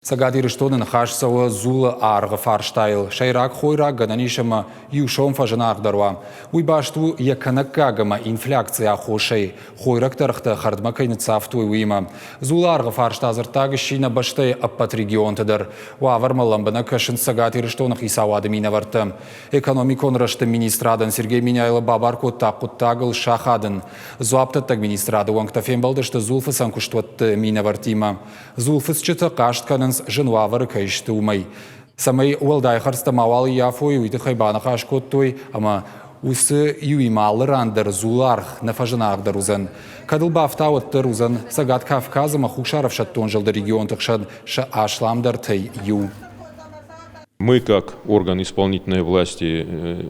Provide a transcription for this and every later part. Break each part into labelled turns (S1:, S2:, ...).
S1: Сагадир штонен хашсава зула арга фарштайл. Шайрак хойрак гаданишама юшом фажанак дарва. Уйбашту яканаккагама инфляция хошей. Хойрак тарахта хардмакайны цафтуй уйма. Зула арга фарштазыртаг шина баштай аппат регион тадар. Вавармаламбана кашин сагадир штонах исавады минавартам. Экономикон рашты министрадан Сергей Миняйла бабарко такуттагыл шахадын. Зуаптат администрада уангтафен балдышты зулфы санкуштуат минавартима. Зулфыс чыта каштканын Женуавар кайштумай. Самай уалдайхарста мавал яфой уйдыхай банахашкоттуй, ама усы юималырандыр зуларх нафажанагдыр узан. Кадылбафтауаттыр узан сагат Кавказа махушаров шаттон жылды регион тыхшад ша ашламдар тай ю.
S2: Мы, как орган исполнительной власти,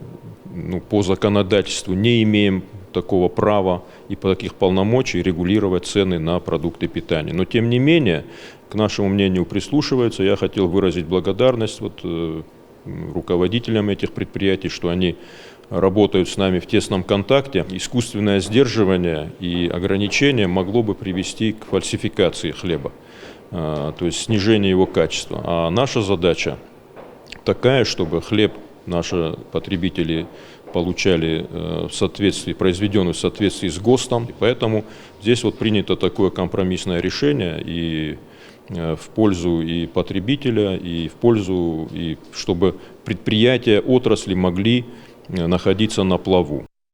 S2: по законодательству не имеем такого права и таких полномочий регулировать цены на продукты питания. Но тем не менее, к нашему мнению прислушиваются. Я хотел выразить благодарность руководителям этих предприятий, что они работают с нами в тесном контакте. Искусственное сдерживание и ограничение могло бы привести к фальсификации хлеба, то есть снижению его качества. А наша задача такая, чтобы хлеб наши потребители получали в соответствии, произведенный в соответствии с ГОСТом. И поэтому здесь принято такое компромиссное решение и в пользу и потребителя, и в пользу, и чтобы предприятия, отрасли могли находиться на плаву.